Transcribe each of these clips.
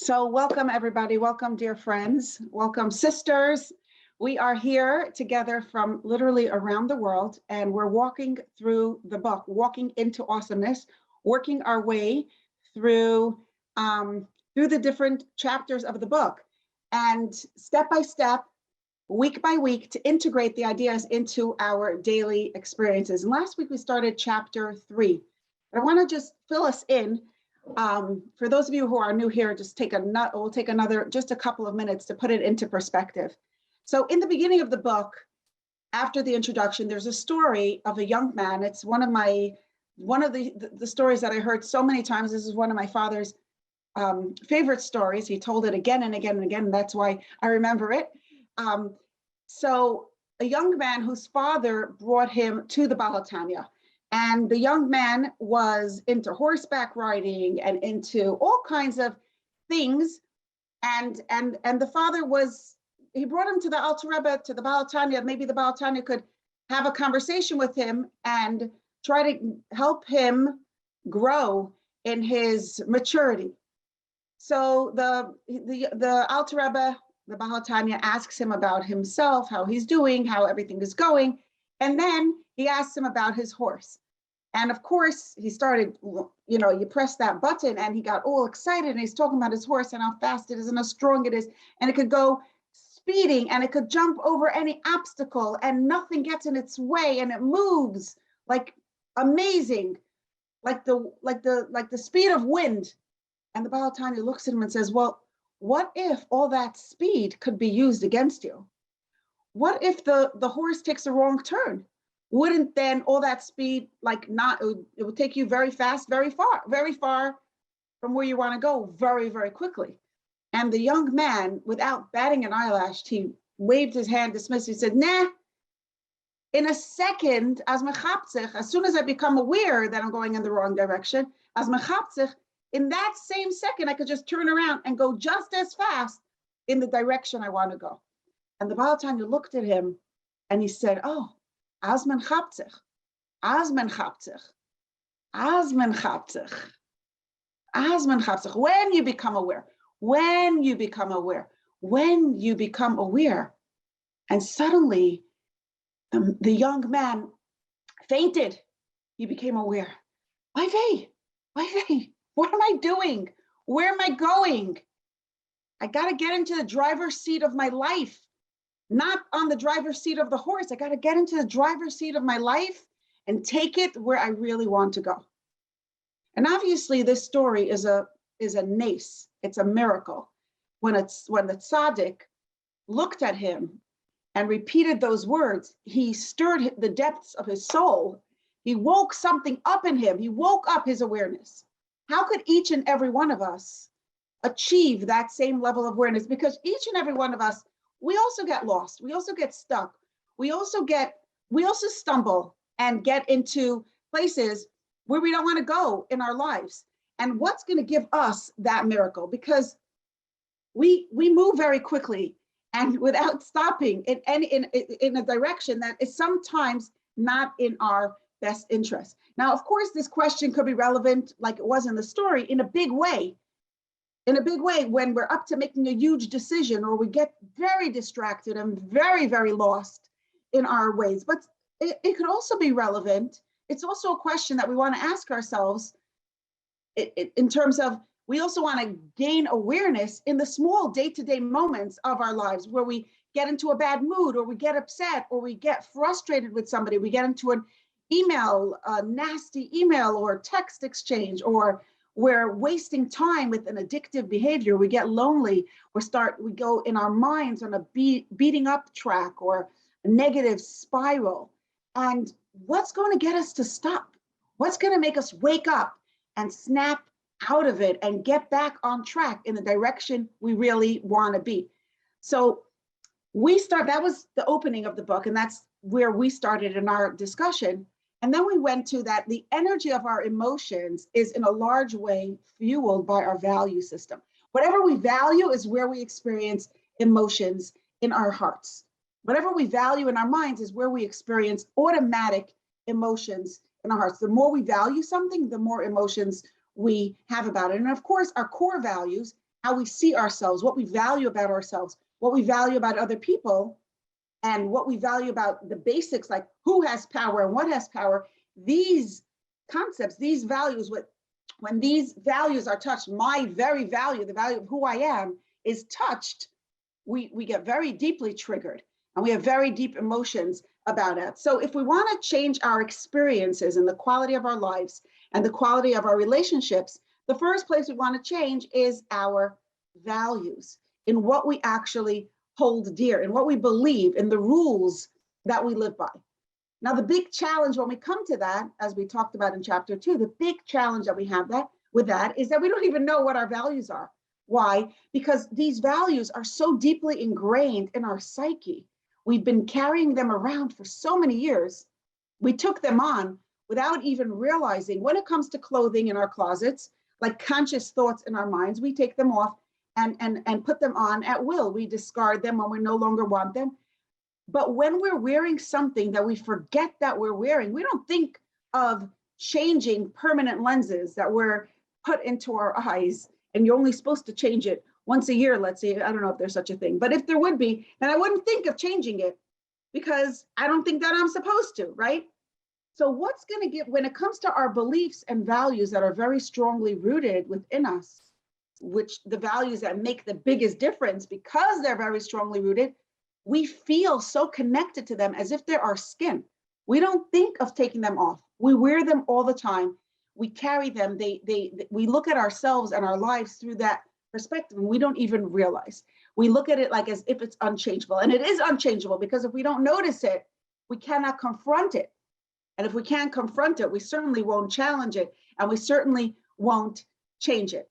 So welcome everybody, welcome dear friends, welcome sisters. We are here together from literally around the world, and we're walking through the book, walking into awesomeness, working our way through the different chapters of the book, and step by step, week by week, to integrate the ideas into our daily experiences. And last week we started chapter 3. But I want to just fill us in. For those of you who are new here, we'll take just a couple of minutes to put it into perspective. So in the beginning of the book, after the introduction, there's a story of a young man. It's one of the stories that I heard so many times. This is one of my father's favorite stories. He told it again and again and again, and that's why I remember it. So a young man whose father brought him to the Baal HaTanya. And the young man was into horseback riding and into all kinds of things. And the father he brought him to the Alter Rebbe, to the Baal HaTanya. Maybe the Baal HaTanya could have a conversation with him and try to help him grow in his maturity. So the Alter Rebbe, the Baal HaTanya, asks him about himself, how he's doing, how everything is going. And then he asks him about his horse. And of course, he started, you press that button and he got all excited and he's talking about his horse and how fast it is and how strong it is. And it could go speeding and it could jump over any obstacle and nothing gets in its way and it moves like amazing, like the speed of wind. And the Baal HaTanya looks at him and says, well, what if all that speed could be used against you? What if the horse takes a wrong turn? Wouldn't then all that speed, it would take you very fast, very far from where you want to go very, very quickly. And the young man, without batting an eyelash, he waved his hand, dismissed. He said, nah, in a second, as soon as I become aware that I'm going in the wrong direction, in that same second, I could just turn around and go just as fast in the direction I want to go. And the Baal HaTanya looked at him and he said, oh, Azman chaptzich, Azman chaptzich, Azman chaptzich, Azman chaptzich. When you become aware, and suddenly the young man fainted. He became aware. Why, what am I doing? Where am I going? I got to get into the driver's seat of my life. Not on the driver's seat of the horse. I got to get into the driver's seat of my life and take it where I really want to go. And obviously this story is a nace. It's a miracle. When the tzaddik looked at him and repeated those words, he stirred the depths of his soul. He woke something up in him. He woke up his awareness. How could each and every one of us achieve that same level of awareness? Because each and every one of us, we also get lost. We also get stuck. We also stumble and get into places where we don't want to go in our lives. And what's going to give us that miracle? Because we move very quickly and without stopping in a direction that is sometimes not in our best interest. Now, of course, this question could be relevant, like it was in the story, in a big way. When we're up to making a huge decision, or we get very distracted and very, very lost in our ways. But it could also be relevant. It's also a question that we want to ask ourselves in terms of, we also want to gain awareness in the small day-to-day moments of our lives where we get into a bad mood, or we get upset, or we get frustrated with somebody. We get into an email, a nasty email or text exchange, or we're wasting time with an addictive behavior. We get lonely. We go in our minds on a beating up track or a negative spiral. And what's going to get us to stop? What's going to make us wake up and snap out of it and get back on track in the direction we really want to be? So that was the opening of the book, and that's where we started in our discussion. And then we went to that the energy of our emotions is in a large way fueled by our value system. Whatever we value is where we experience emotions in our hearts. Whatever we value in our minds is where we experience automatic emotions in our hearts. The more we value something, the more emotions we have about it. And of course, our core values how we see ourselves, what we value about ourselves, what we value about other people, and what we value about the basics, like who has power and what has power. These concepts, these values, when these values are touched, my very value, the value of who I am is touched, we get very deeply triggered and we have very deep emotions about it. So if we want to change our experiences and the quality of our lives and the quality of our relationships, the first place we want to change is our values, in what we actually hold dear, in what we believe, in the rules that we live by. Now, the big challenge when we come to that, as we talked about in chapter 2, the big challenge that we have with that is that we don't even know what our values are. Why? Because these values are so deeply ingrained in our psyche. We've been carrying them around for so many years. We took them on without even realizing. When it comes to clothing in our closets, like conscious thoughts in our minds, we take them off and put them on at will. We discard them when we no longer want them. But when we're wearing something that we forget that we're wearing, we don't think of changing permanent lenses that were put into our eyes, and you're only supposed to change it once a year, let's say. I don't know if there's such a thing, but if there would be, then I wouldn't think of changing it because I don't think that I'm supposed to, right? So what's going to get, when it comes to our beliefs and values that are very strongly rooted within us, which the values that make the biggest difference because they're very strongly rooted, we feel so connected to them as if they're our skin. We don't think of taking them off. We wear them all the time. We carry them. We look at ourselves and our lives through that perspective, and we don't even realize. We look at it like as if it's unchangeable, and it is unchangeable because if we don't notice it, we cannot confront it. And if we can't confront it, we certainly won't challenge it, and we certainly won't change it.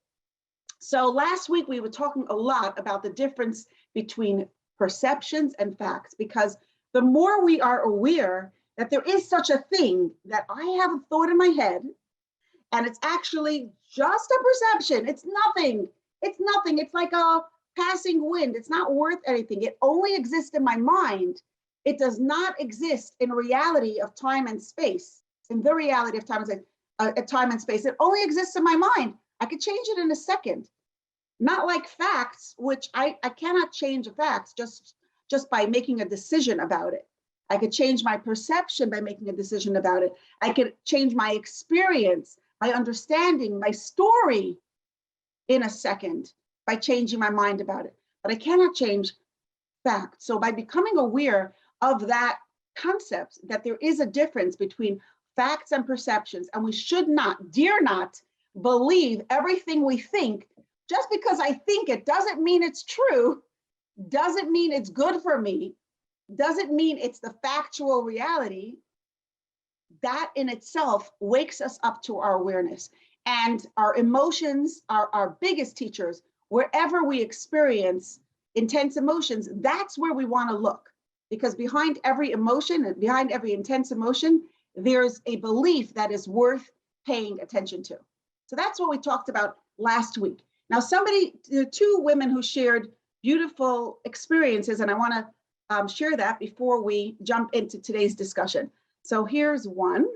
So last week we were talking a lot about the difference between perceptions and facts, because the more we are aware that there is such a thing, that I have a thought in my head and it's actually just a perception. It's nothing. It's nothing. It's like a passing wind. It's not worth anything. It only exists in my mind. It does not exist in reality of time and space. In the reality of time and space, it only exists in my mind. I could change it in a second. Not like facts, which I cannot change the facts just by making a decision about it. I could change my perception by making a decision about it. I could change my experience, my understanding, my story in a second by changing my mind about it. But I cannot change facts. So by becoming aware of that concept, that there is a difference between facts and perceptions, and we should not, dare not, believe everything we think. Just because I think it doesn't mean it's true, doesn't mean it's good for me, doesn't mean it's the factual reality. That in itself wakes us up to our awareness. And our emotions are our biggest teachers. Wherever we experience intense emotions, that's where we want to look. Because behind every emotion and behind every intense emotion, there's a belief that is worth paying attention to. So that's what we talked about last week. Now, two women who shared beautiful experiences, and I want to share that before we jump into today's discussion. So here's one.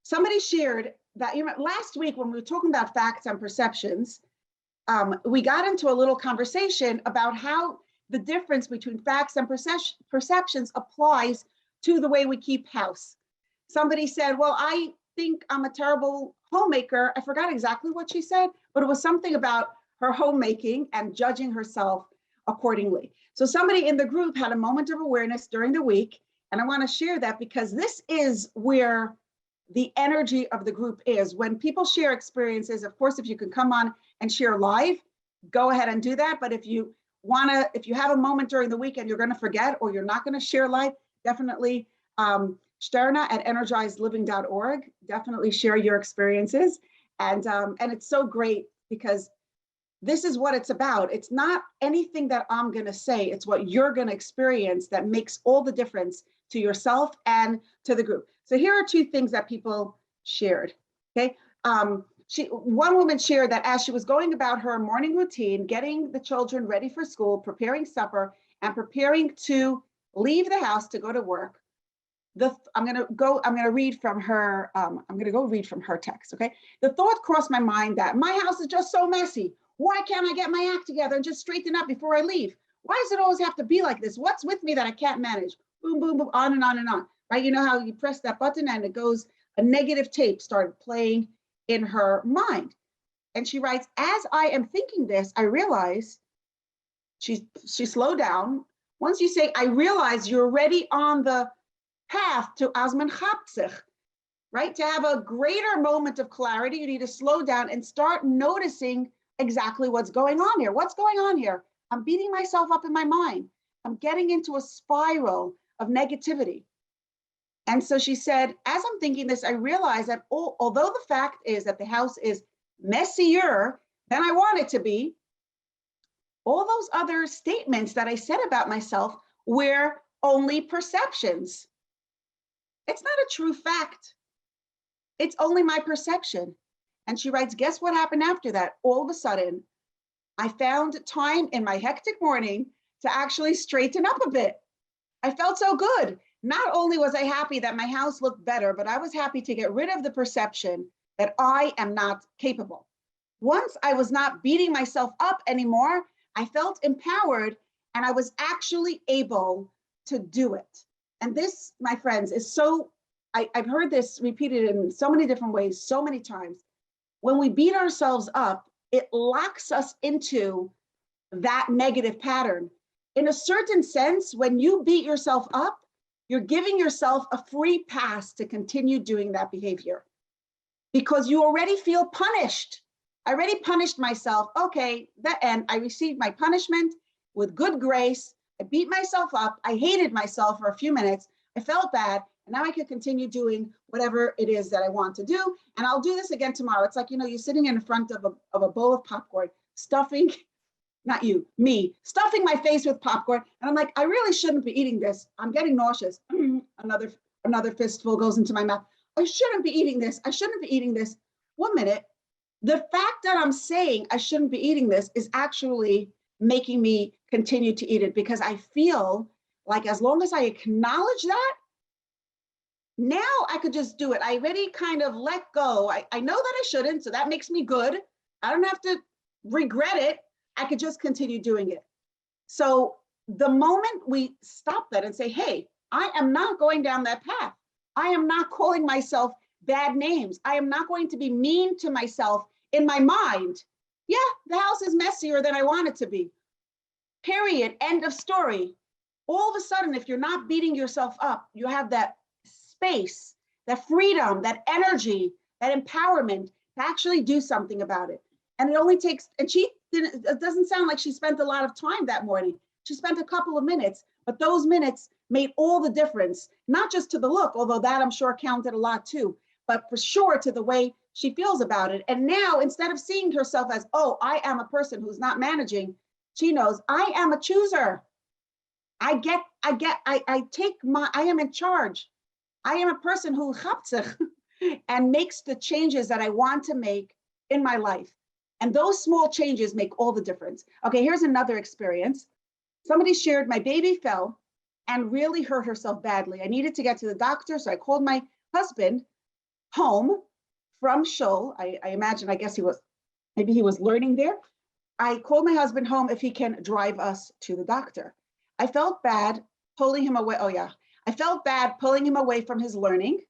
Somebody shared that, last week when we were talking about facts and perceptions, we got into a little conversation about how the difference between facts and perceptions applies to the way we keep house. Somebody said, well, I think I'm a terrible homemaker. I forgot exactly what she said, but it was something about her homemaking and judging herself accordingly. So somebody in the group had a moment of awareness during the week, and I want to share that because this is where the energy of the group is. When people share experiences, of course, if you can come on and share live, go ahead and do that. But if you have a moment during the week and you're going to forget or you're not going to share live, definitely Shterna at energizedliving.org. Definitely share your experiences. And it's so great because this is what it's about. It's not anything that I'm going to say. It's what you're going to experience that makes all the difference to yourself and to the group. So here are two things that people shared. Okay. One woman shared that as she was going about her morning routine, getting the children ready for school, preparing supper, and preparing to leave the house to go to work, I'm going to read from her. I'm going to go read from her text. Okay. The thought crossed my mind that my house is just so messy. Why can't I get my act together and just straighten up before I leave? Why does it always have to be like this? What's with me that I can't manage? Boom, boom, boom, on and on and on. Right? You know how you press that button and it goes, a negative tape started playing in her mind. And she writes, as I am thinking this, I realize, she slowed down. Once you say, I realize, you're already on the path to Azman Chapsich, right? To have a greater moment of clarity, you need to slow down and start noticing exactly what's going on here. What's going on here? I'm beating myself up in my mind. I'm getting into a spiral of negativity. And so she said, as I'm thinking this, I realize that although the fact is that the house is messier than I want it to be, all those other statements that I said about myself were only perceptions. It's not a true fact. It's only my perception. And she writes, guess what happened after that? All of a sudden, I found time in my hectic morning to actually straighten up a bit. I felt so good. Not only was I happy that my house looked better, but I was happy to get rid of the perception that I am not capable. Once I was not beating myself up anymore, I felt empowered and I was actually able to do it. And this, my friends, is so, I've heard this repeated in so many different ways, so many times. When we beat ourselves up, it locks us into that negative pattern. In a certain sense, when you beat yourself up, you're giving yourself a free pass to continue doing that behavior because you already feel punished. I already punished myself. Okay, and I received my punishment with good grace. I beat myself up. I hated myself for a few minutes. I felt bad. And now I can continue doing whatever it is that I want to do. And I'll do this again tomorrow. It's like, you're sitting in front of a bowl of popcorn, stuffing, not you, me, stuffing my face with popcorn. And I'm like, I really shouldn't be eating this. I'm getting nauseous. Another fistful goes into my mouth. I shouldn't be eating this. I shouldn't be eating this. 1 minute. The fact that I'm saying I shouldn't be eating this is actually making me continue to eat it because I feel like as long as I acknowledge that, now I could just do it. I already kind of let go. I know that I shouldn't, so that makes me good. I don't have to regret it. I could just continue doing it. So the moment we stop that and say, hey, I am not going down that path. I am not calling myself bad names. I am not going to be mean to myself in my mind. Yeah, the house is messier than I want it to be. Period. End of story. All of a sudden, if you're not beating yourself up, you have that space, that freedom, that energy, that empowerment to actually do something about it. And it only takes, and it doesn't sound like she spent a lot of time that morning. She spent a couple of minutes, but those minutes made all the difference, not just to the look, although that I'm sure counted a lot too, but for sure to the way she feels about it. And now instead of seeing herself as, oh, I am a person who's not managing, she knows I am a chooser. I am in charge. I am a person who chapsich and makes the changes that I want to make in my life. And those small changes make all the difference. Okay, here's another experience. Somebody shared my baby fell and really hurt herself badly. I needed to get to the doctor, so I called my husband home from shul. I imagine, I guess maybe he was learning there. I called my husband home if he can drive us to the doctor. I felt bad pulling him away. Oh yeah, I felt bad pulling him away from his learning.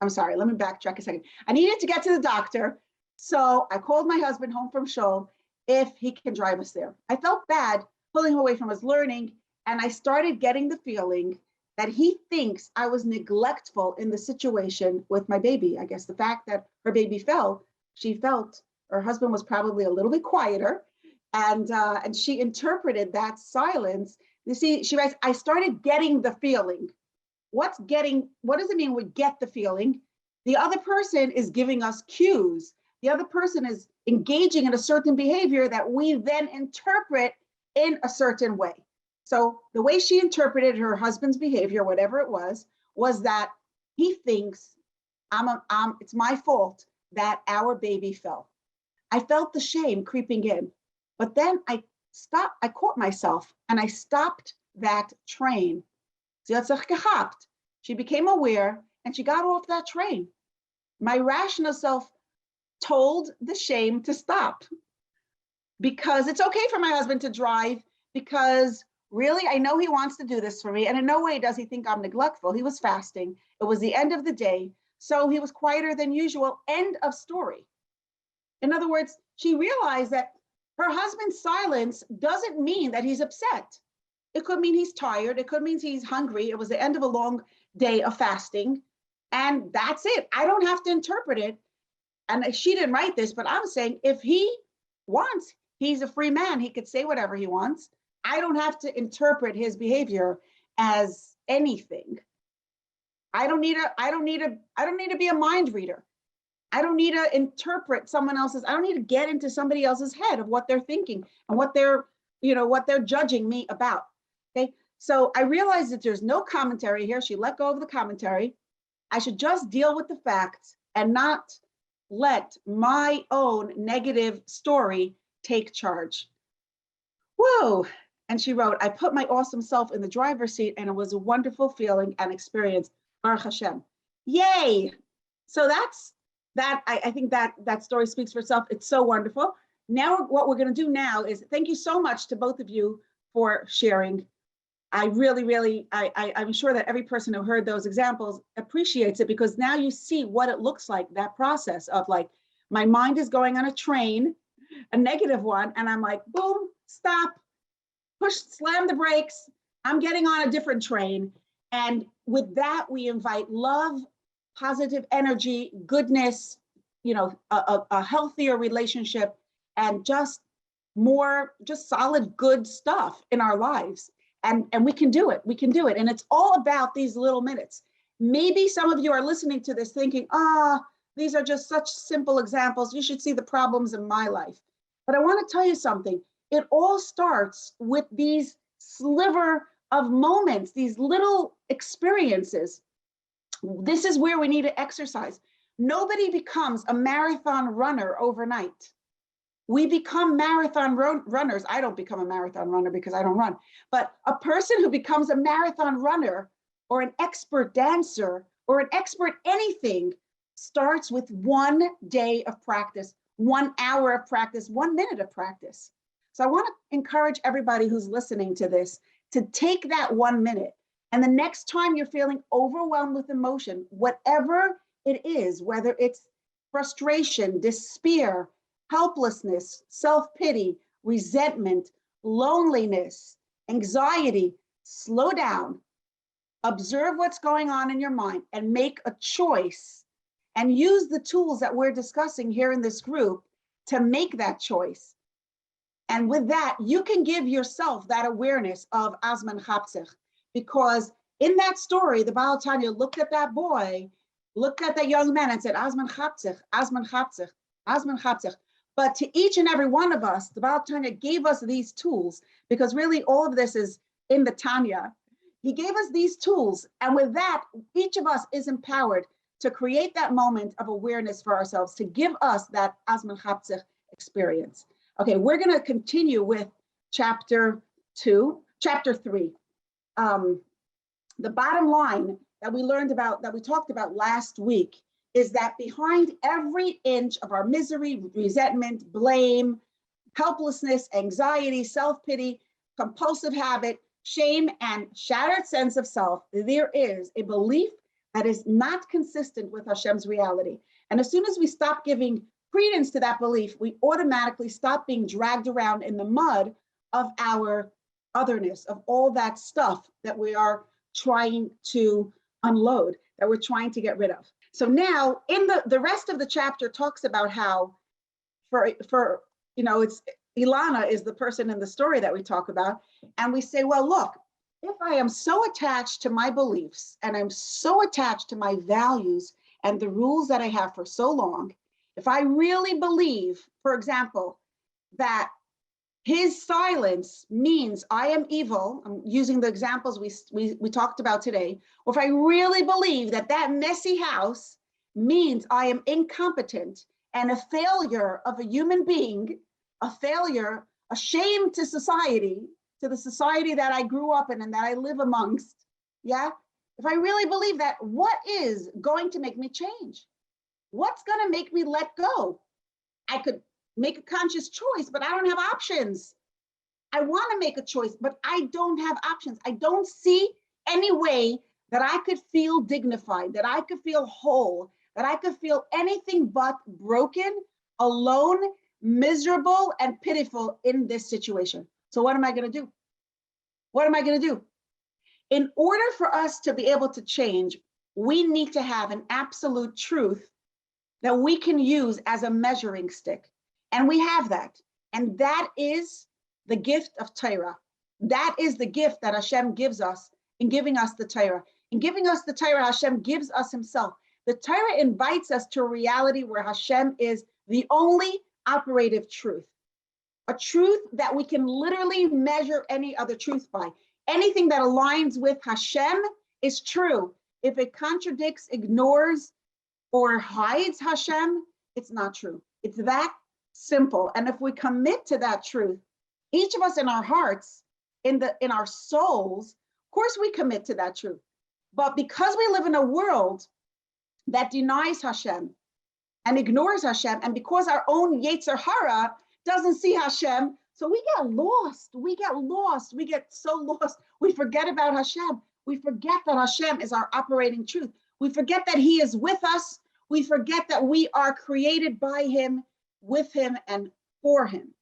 I'm sorry, let me backtrack a second. I needed to get to the doctor, so I called my husband home from shul if he can drive us there. I felt bad pulling him away from his learning, and I started getting the feeling that he thinks I was neglectful in the situation with my baby. I guess the fact that her baby fell, she felt her husband was probably a little bit quieter, and she interpreted that silence. You see, she writes, I started getting the feeling. What does it mean we get the feeling? The other person is giving us cues. The other person is engaging in a certain behavior that we then interpret in a certain way. So the way she interpreted her husband's behavior, whatever it was that he thinks it's my fault that our baby fell. I felt the shame creeping in, but then I caught myself and I stopped that train. Sie hat sich gehabt. She became aware and she got off that train. My rational self told the shame to stop because it's okay for my husband to drive because really, I know he wants to do this for me. And in no way does he think I'm neglectful. He was fasting. It was the end of the day. So he was quieter than usual. End of story. In other words, she realized that her husband's silence doesn't mean that he's upset. It could mean he's tired. It could mean he's hungry. It was the end of a long day of fasting. And that's it. I don't have to interpret it. And she didn't write this, but I'm saying if he wants, he's a free man. He could say whatever he wants. I don't have to interpret his behavior as anything. I don't need to be a mind reader. I don't need to interpret someone else's, I don't need to get into somebody else's head of what they're thinking and what they're judging me about. Okay. So I realized that there's no commentary here. She let go of the commentary. I should just deal with the facts and not let my own negative story take charge. Whoa. And she wrote, I put my awesome self in the driver's seat and it was a wonderful feeling and experience. Baruch Hashem. Yay. So that's that. I think that story speaks for itself. It's so wonderful. Now, what we're going to do now is thank you so much to both of you for sharing. I really, I'm sure that every person who heard those examples appreciates it because now you see what it looks like, that process of like, my mind is going on a train, a negative one, and I'm like, boom, stop, push, slam the brakes. I'm getting on a different train. And with that, we invite love, positive energy, goodness, a healthier relationship, and just more, just solid, good stuff in our lives. And we can do it. We can do it. And it's all about these little minutes. Maybe some of you are listening to this thinking, these are just such simple examples. You should see the problems in my life. But I want to tell you something. It all starts with these sliver of moments, these little experiences. This is where we need to exercise. Nobody becomes a marathon runner overnight. We become marathon runners. I don't become a marathon runner because I don't run, but a person who becomes a marathon runner or an expert dancer or an expert anything starts with 1 day of practice, 1 hour of practice, 1 minute of practice. So I want to encourage everybody who's listening to this to take that 1 minute. And the next time you're feeling overwhelmed with emotion, whatever it is, whether it's frustration, despair, helplessness, self-pity, resentment, loneliness, anxiety, slow down, observe what's going on in your mind and make a choice and use the tools that we're discussing here in this group to make that choice. And with that, you can give yourself that awareness of Azman Chapzich, because in that story, the Baal Tanya looked at that boy, looked at that young man and said, Azman Chapzich, Azman Chapzich, Azman Chapzich. But to each and every one of us, the Baal Tanya gave us these tools because really all of this is in the Tanya. He gave us these tools. And with that, each of us is empowered to create that moment of awareness for ourselves, to give us that Azman Chapzich experience. Okay, we're going to continue with chapter 3. The bottom line that we learned about, that we talked about last week, is that behind every inch of our misery, resentment, blame, helplessness, anxiety, self-pity, compulsive habit, shame, and shattered sense of self, there is a belief that is not consistent with Hashem's reality. And as soon as we stop giving credence to that belief, we automatically stop being dragged around in the mud of our otherness, of all that stuff that we are trying to unload, that we're trying to get rid of. So now in the rest of the chapter talks about how it's Ilana is the person in the story that we talk about. And we say, well, look, if I am so attached to my beliefs and I'm so attached to my values and the rules that I have for so long, if I really believe, for example, that his silence means I am evil, I'm using the examples we talked about today, or if I really believe that that messy house means I am incompetent and a failure of a human being, a failure, a shame to society, to the society that I grew up in and that I live amongst, yeah? if I really believe that, what is going to make me change? What's going to make me let go? I could make a conscious choice, but I don't have options. I want to make a choice, but I don't have options. I don't see any way that I could feel dignified, that I could feel whole, that I could feel anything but broken, alone, miserable, and pitiful in this situation. So what am I going to do? What am I going to do? In order for us to be able to change, we need to have an absolute truth that we can use as a measuring stick. And we have that. And that is the gift of Torah. That is the gift that Hashem gives us in giving us the Torah. In giving us the Torah, Hashem gives us himself. The Torah invites us to a reality where Hashem is the only operative truth. A truth that we can literally measure any other truth by. Anything that aligns with Hashem is true. If it contradicts, ignores, or hides Hashem, it's not true. It's that simple. And if we commit to that truth, each of us in our hearts, in our souls, of course we commit to that truth. But because we live in a world that denies Hashem and ignores Hashem, and because our own Yetzer Hara doesn't see Hashem, so we get lost. We get so lost. We forget about Hashem. We forget that Hashem is our operating truth. We forget that he is with us. We forget that we are created by him, with him, and for him.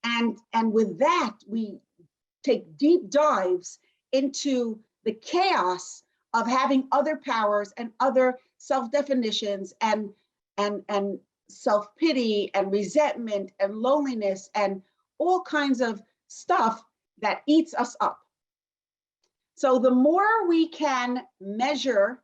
And with that, we take deep dives into the chaos of having other powers and other self-definitions and self-pity and resentment and loneliness and all kinds of stuff that eats us up. So the more we can measure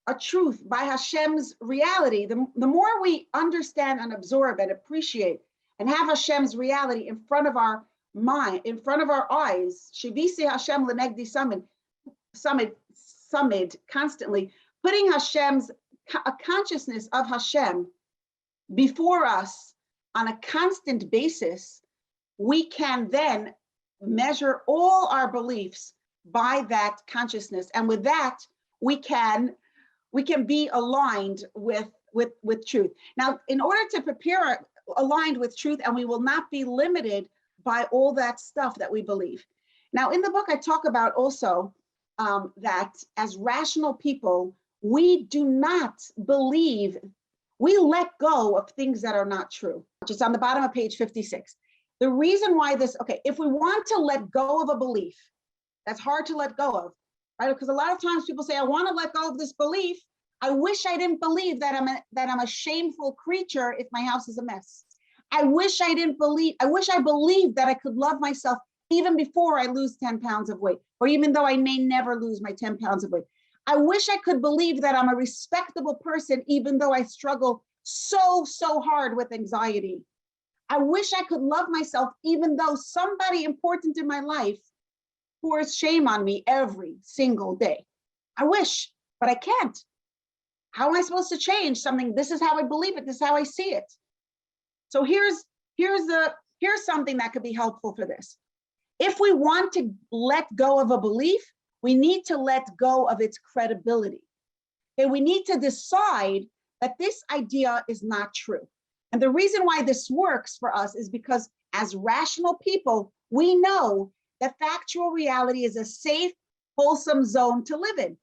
a truth by Hashem's reality, the more we understand and absorb and appreciate and have Hashem's reality in front of our mind, in front of our eyes, Shivisi Hashem Lenegdi Samid, constantly putting a consciousness of Hashem before us on a constant basis, we can then measure all our beliefs by that consciousness. And with that, we can be aligned with truth. Now, in order to prepare aligned with truth, and we will not be limited by all that stuff that we believe. Now, in the book, I talk about also that as rational people, we do not believe, we let go of things that are not true, which is on the bottom of page 56. The reason why this, okay, if we want to let go of a belief, that's hard to let go of, right? Because a lot of times people say, I want to let go of this belief. I wish I didn't believe that I'm a shameful creature if my house is a mess. I wish I believed that I could love myself even before I lose 10 pounds of weight, or even though I may never lose my 10 pounds of weight. I wish I could believe that I'm a respectable person, even though I struggle so hard with anxiety. I wish I could love myself, even though somebody important in my life pours shame on me every single day. I wish, but I can't. How am I supposed to change something? This is how I believe it. This is how I see it. So here's something that could be helpful for this. If we want to let go of a belief, we need to let go of its credibility. Okay, we need to decide that this idea is not true. And the reason why this works for us is because as rational people, we know that factual reality is a safe, wholesome zone to live in.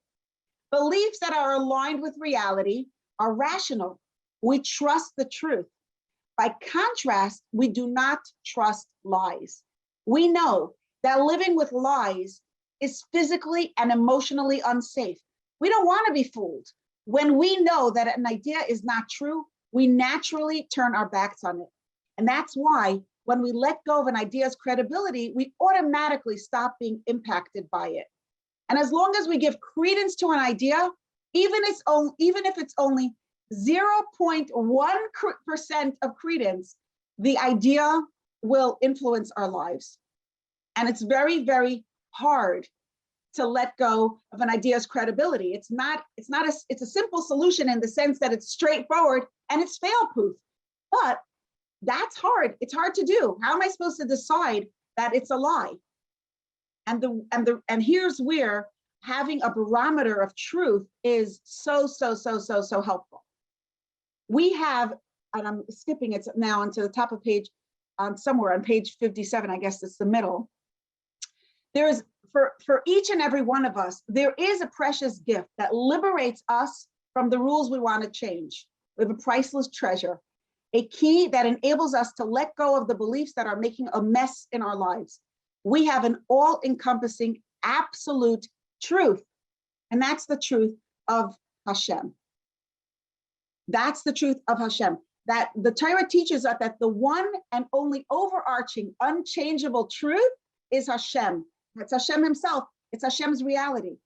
Beliefs that are aligned with reality are rational. We trust the truth. By contrast, we do not trust lies. We know that living with lies is physically and emotionally unsafe. We don't want to be fooled. When we know that an idea is not true, we naturally turn our backs on it. And that's why when we let go of an idea's credibility, we automatically stop being impacted by it. And as long as we give credence to an idea, even if it's only 0.1% of credence, the idea will influence our lives. And it's very, very hard to let go of an idea's credibility. It's a simple solution in the sense that it's straightforward and it's fail-proof, but that's hard. It's hard to do. How am I supposed to decide that it's a lie? And here's where having a barometer of truth is so helpful. We have, and I'm skipping it now onto the top of page, somewhere on page 57, I guess it's the middle. There is, for each and every one of us, there is a precious gift that liberates us from the rules we want to change. We have a priceless treasure, a key that enables us to let go of the beliefs that are making a mess in our lives. We have an all-encompassing absolute truth, and that's the truth of Hashem. That's the truth of Hashem. That the Torah teaches us that the one and only overarching, unchangeable truth is Hashem. It's Hashem himself. It's Hashem's reality.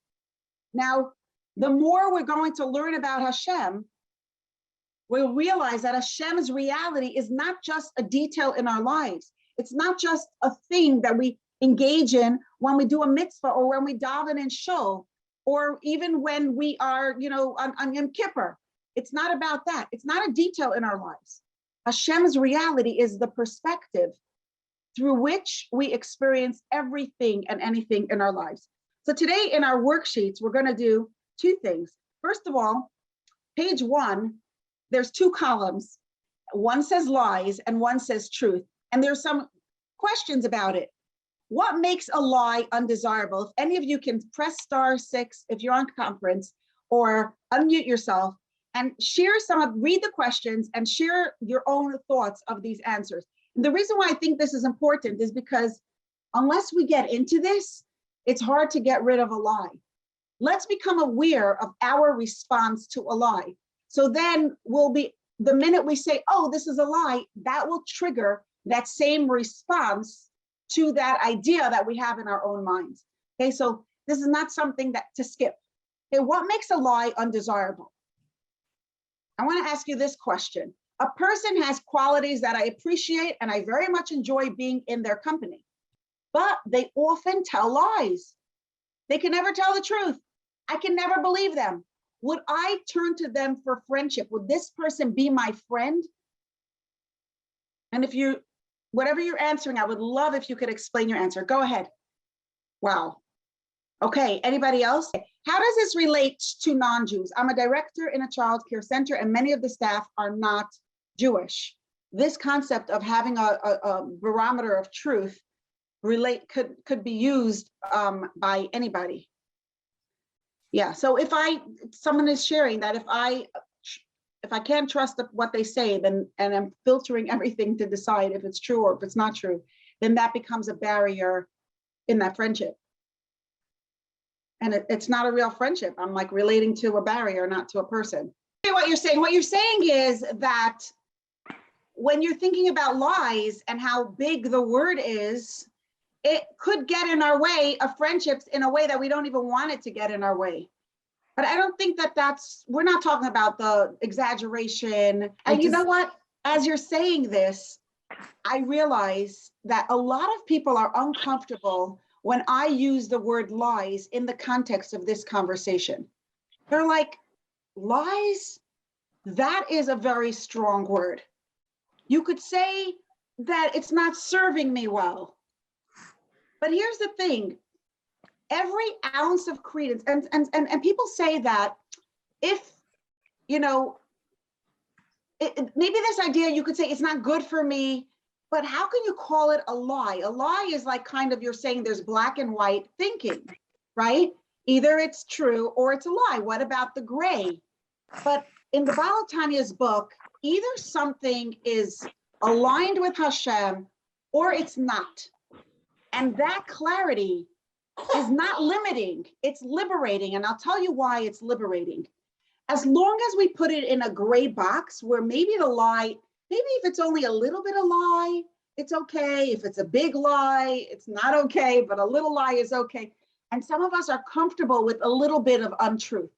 Now, the more we're going to learn about Hashem, we'll realize that Hashem's reality is not just a detail in our lives. It's not just a thing that we engage in when we do a mitzvah or when we daven in shul, or even when we are, on Yom Kippur. It's not about that. It's not a detail in our lives. Hashem's reality is the perspective through which we experience everything and anything in our lives. So today in our worksheets, we're going to do two things. First of all, page 1, there's 2 columns. One says lies and one says truth. And there's some questions about it. What makes a lie undesirable? If any of you can press *6 if you're on conference, or unmute yourself and read the questions and share your own thoughts of these answers. And the reason why I think this is important is because unless we get into this, it's hard to get rid of a lie. Let's become aware of our response to a lie. So then the minute we say, oh, this is a lie, that will trigger that same response to that idea that we have in our own minds. Okay, so this is not something to skip. Okay, what makes a lie undesirable? I want to ask you this question. A person has qualities that I appreciate and I very much enjoy being in their company, but they often tell lies. They can never tell the truth. I can never believe them. Would I turn to them for friendship? Would this person be my friend? And whatever you're answering, I would love if you could explain your answer. Go ahead. Wow. Okay, anybody else? How does this relate to non-Jews? I'm a director in a child care center and many of the staff are not Jewish. This concept of having a barometer of truth could be used by anybody. Yeah, so if someone is sharing that if I can't trust what they say, and I'm filtering everything to decide if it's true or if it's not true, then that becomes a barrier in that friendship. And it's not a real friendship. I'm like relating to a barrier, not to a person. What you're saying is that when you're thinking about lies and how big the word is, it could get in our way of friendships in a way that we don't even want it to get in our way. But I don't think we're not talking about the exaggeration. And you know what? As you're saying this, I realize that a lot of people are uncomfortable when I use the word lies in the context of this conversation. They're like, lies? That is a very strong word. You could say that it's not serving me well. But here's the thing. Every ounce of credence, and people say that if, maybe this idea you could say it's not good for me, but how can you call it a lie? A lie is like kind of, you're saying there's black and white thinking, right? Either it's true or it's a lie. What about the gray? But in the Baal Tanya's book, either something is aligned with Hashem or it's not. And that clarity is not limiting, it's liberating. And I'll tell you why it's liberating. As long as we put it in a gray box where maybe the lie, maybe if it's only a little bit of lie, it's okay. If it's a big lie, it's not okay, but a little lie is okay. And some of us are comfortable with a little bit of untruth.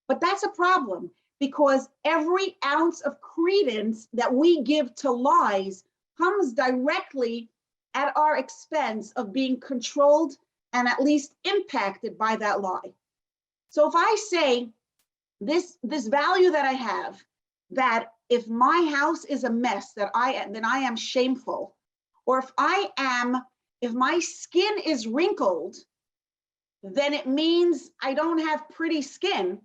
But that's a problem because every ounce of credence that we give to lies comes directly at our expense of being controlled and at least impacted by that lie. So if I say this value that I have, that if my house is a mess, then I am shameful, or if my skin is wrinkled, then it means I don't have pretty skin.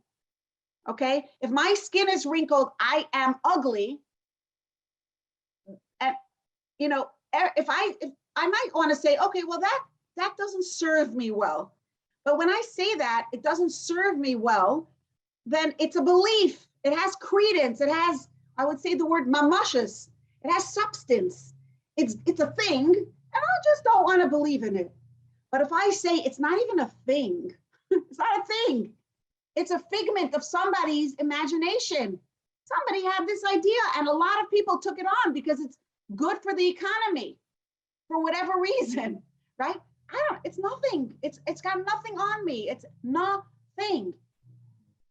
Okay, if my skin is wrinkled, I am ugly. And if I might want to say, okay, well, that doesn't serve me well. But when I say that it doesn't serve me well, then it's a belief. It has credence. It has, I would say the word mamashas. It has substance. It's a thing, and I just don't want to believe in it. But if I say it's not even a thing, it's not a thing. It's a figment of somebody's imagination. Somebody had this idea, and a lot of people took it on because it's good for the economy, for whatever reason, right? It's nothing. It's got nothing on me. It's nothing.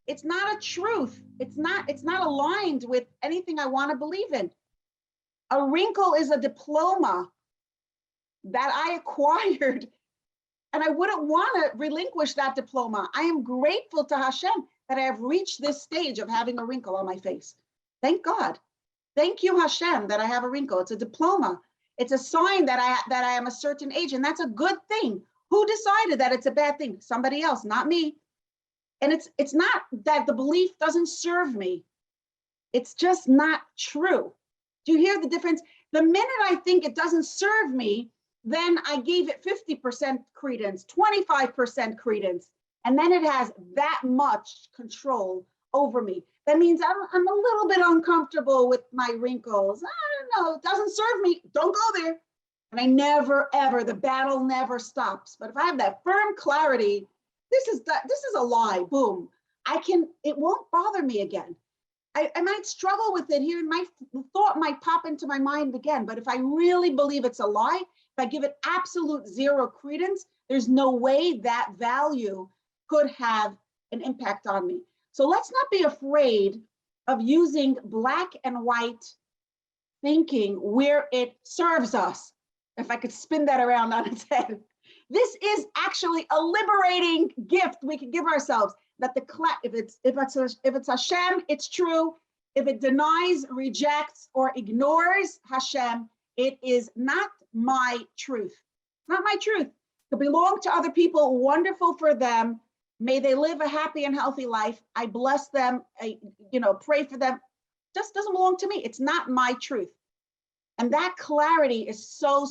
It's not a truth. It's not aligned with anything I want to believe in. A wrinkle is a diploma that I acquired, and I wouldn't want to relinquish that diploma. I am grateful to Hashem that I have reached this stage of having a wrinkle on my face. Thank God. Thank you, Hashem, that I have a wrinkle. It's a diploma. It's a sign that I am a certain age, and that's a good thing. Who decided that it's a bad thing? Somebody else, not me. And it's not that the belief doesn't serve me. It's just not true. Do you hear the difference? The minute I think it doesn't serve me, then I gave it 50% credence, 25% credence, and then it has that much control over me. That means I'm a little bit uncomfortable with my wrinkles. I don't know, it doesn't serve me. Don't go there. And I never, ever, the battle never stops. But if I have that firm clarity, this is a lie, boom. It won't bother me again. I might struggle with it here, the thought might pop into my mind again, but if I really believe it's a lie, if I give it absolute zero credence, there's no way that value could have an impact on me. So let's not be afraid of using black and white thinking where it serves us. If I could spin that around on its head. This is actually a liberating gift we can give ourselves. That if it's Hashem, it's true. If it denies, rejects, or ignores Hashem, it is not my truth. Not my truth. To belong to other people, wonderful for them. May they live a happy and healthy life. I bless them. I pray for them. Just doesn't belong to me. It's not my truth. And that clarity is so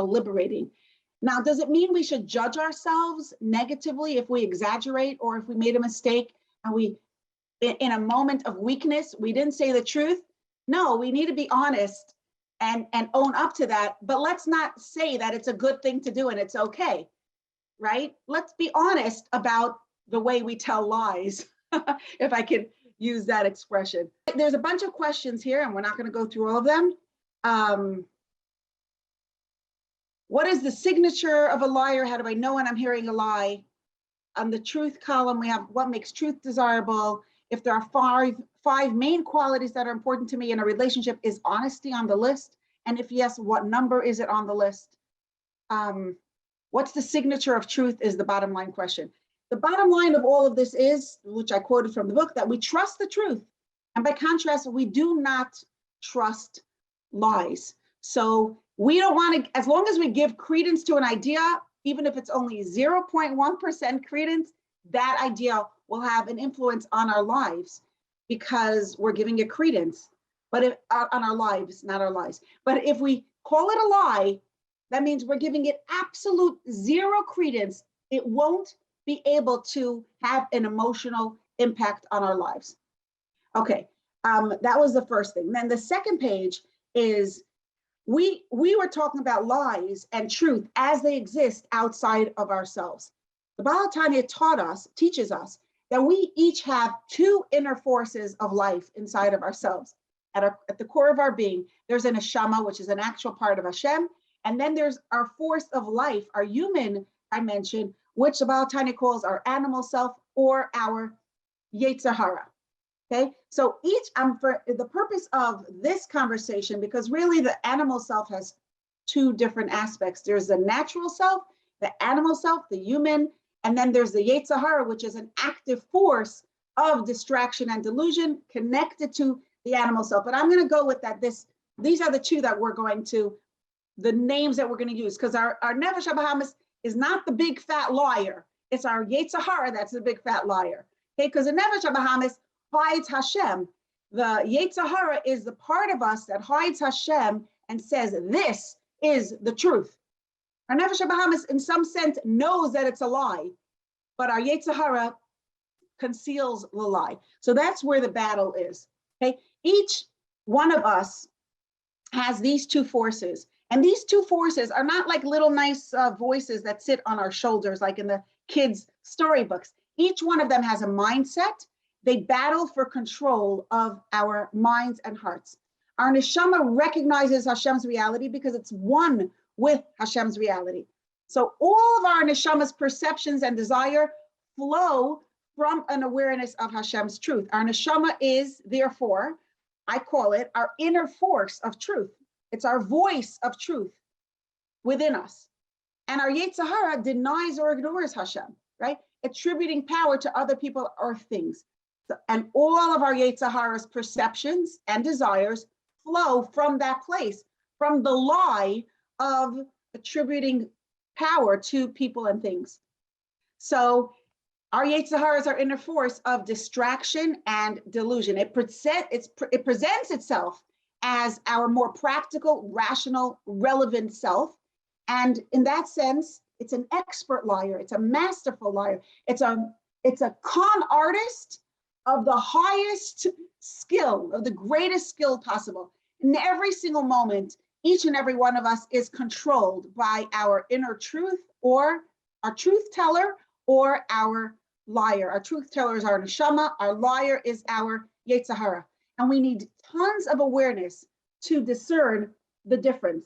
liberating. Now, does it mean we should judge ourselves negatively if we exaggerate or if we made a mistake and we, in a moment of weakness, we didn't say the truth? No, we need to be honest and own up to that. But let's not say that it's a good thing to do and it's okay, right? Let's be honest about the way we tell lies, if I could use that expression. There's a bunch of questions here and we're not going to go through all of them. What is the signature of a liar? How do I know when I'm hearing a lie? On the truth column, we have what makes truth desirable. If there are five main qualities that are important to me in a relationship, is honesty on the list? And if yes, what number is it on the list? What's the signature of truth is the bottom line question. The bottom line of all of this is, which I quoted from the book, that we trust the truth. And by contrast, we do not trust lies. So we don't want to, as long as we give credence to an idea, even if it's only 0.1% credence, that idea will have an influence on our lives because we're giving it credence, but if on our lives, not our lives. But if we call it a lie, that means we're giving it absolute zero credence. It won't be able to have an emotional impact on our lives. Okay, that was the first thing. Then the second page is we were talking about lies and truth as they exist outside of ourselves. The Baal Tanya teaches us that we each have two inner forces of life inside of ourselves. At the core of our being, there's an neshama, which is an actual part of Hashem, and then there's our force of life, our human dimension, which the Baal Tanya calls our animal self or our Yetzer Hara. Okay, so for the purpose of this conversation, because really the animal self has two different aspects. There's the natural self, the animal self, the human, and then there's the Yetzer Hara, which is an active force of distraction and delusion connected to the animal self. But I'm going to go with that. These are the two that we're going to, the names that we're going to use, because our Nefesh HaBahamis is not the big fat liar. It's our Yetzer Hara that's the big fat liar. Okay, because the Nefesh HaBahamis hides Hashem. The Yetzer Hara is the part of us that hides Hashem and says, this is the truth. Our Nefesh HaBahamis, in some sense, knows that it's a lie, but our Yetzer Hara conceals the lie. So that's where the battle is. Okay, each one of us has these two forces, and these two forces are not like little nice voices that sit on our shoulders, like in the kids' storybooks. Each one of them has a mindset. They battle for control of our minds and hearts. Our neshama recognizes Hashem's reality because it's one with Hashem's reality. So all of our neshama's perceptions and desire flow from an awareness of Hashem's truth. Our neshama is, therefore, I call it our inner force of truth. It's our voice of truth within us. And our Yetzer Hara denies or ignores Hashem, right? Attributing power to other people or things. And all of our Yetzer Hara's perceptions and desires flow from that place, from the lie of attributing power to people and things. So our Yetzer Hara is our inner force of distraction and delusion. It presents itself as our more practical, rational, relevant self. And in that sense, it's an expert liar. It's a masterful liar. It's a con artist of the highest skill, of the greatest skill possible. In every single moment, each and every one of us is controlled by our inner truth, or our truth teller, or our liar. Our truth teller is our neshama. Our liar is our Yetzer Hara. And we need tons of awareness to discern the difference.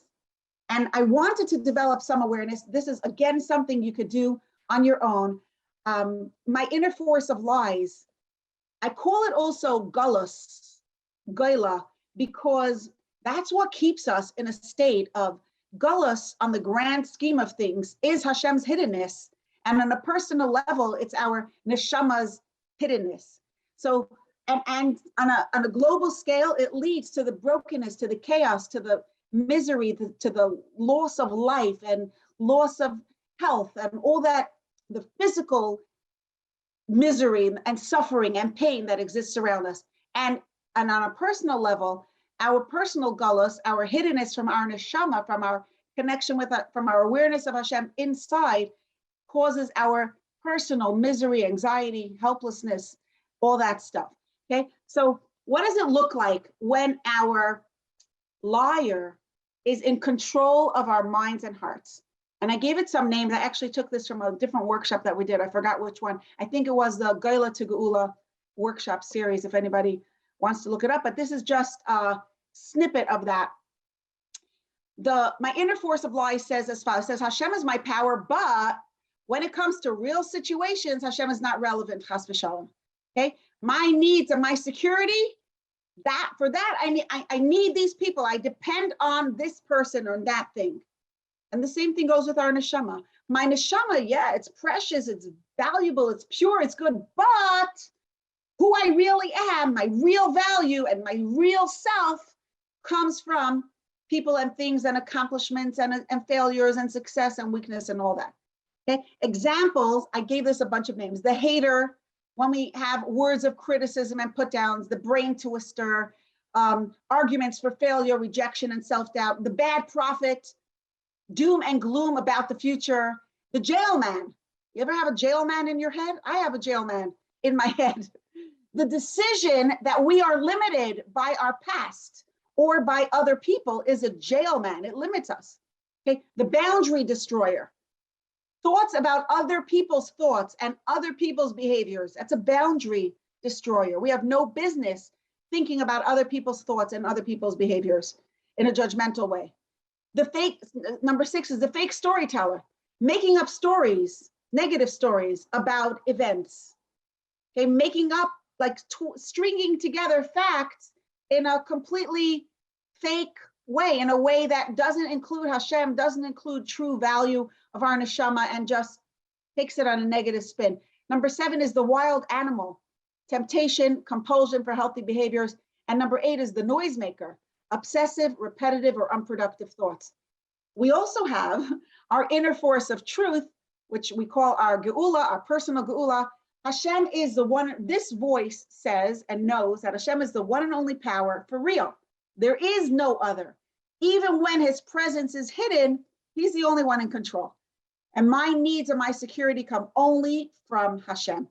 And I wanted to develop some awareness. This is, again, something you could do on your own. My inner force of lies, I call it also galus, goyla, because that's what keeps us in a state of galus on the grand scheme of things is Hashem's hiddenness. And on a personal level, it's our neshama's hiddenness. So, and on a global scale, it leads to the brokenness, to the chaos, to the misery, to the loss of life and loss of health and all that, the physical misery and suffering and pain that exists around us. And on a personal level, our personal galus, our hiddenness from our neshama, from our connection with, from our awareness of Hashem inside, causes our personal misery, anxiety, helplessness, all that stuff. Okay, so what does it look like when our liar is in control of our minds and hearts? And I gave it some names. I actually took this from a different workshop that we did. I forgot which one. I think it was the Geula to Geula workshop series, if anybody wants to look it up. But this is just a snippet of that. My inner force of lies says as follows. It says, Hashem is my power, but when it comes to real situations, Hashem is not relevant, chas v'shalom. Okay, my needs and my security, I need these people. I depend on this person or that thing. And the same thing goes with our neshama. My neshama, yeah, it's precious, it's valuable, it's pure, it's good, but who I really am, my real value and my real self comes from people and things and accomplishments and failures and success and weakness and all that. Okay, examples, I gave this a bunch of names. The hater, when we have words of criticism and put downs, the brain twister, arguments for failure, rejection, and self-doubt, the bad prophet, doom and gloom about the future, the jail man. You ever have a jail man in your head? I have a jail man in my head. The decision that we are limited by our past or by other people is a jail man. It limits us. Okay, the boundary destroyer. Thoughts about other people's thoughts and other people's behaviors. That's a boundary destroyer. We have no business thinking about other people's thoughts and other people's behaviors in a judgmental way. Number 6 is the fake storyteller, making up stories, negative stories about events. Okay, making up, like stringing together facts in a completely fake way, in a way that doesn't include Hashem, doesn't include true value of our neshama, and just takes it on a negative spin. Number 7 is the wild animal, temptation, compulsion for healthy behaviors. And number 8 is the noisemaker, obsessive, repetitive, or unproductive thoughts. We also have our inner force of truth, which we call our geula, our personal geula. Hashem is the one, this voice says and knows that Hashem is the one and only power for real. There is no other. Even when his presence is hidden, he's the only one in control. And my needs and my security come only from Hashem.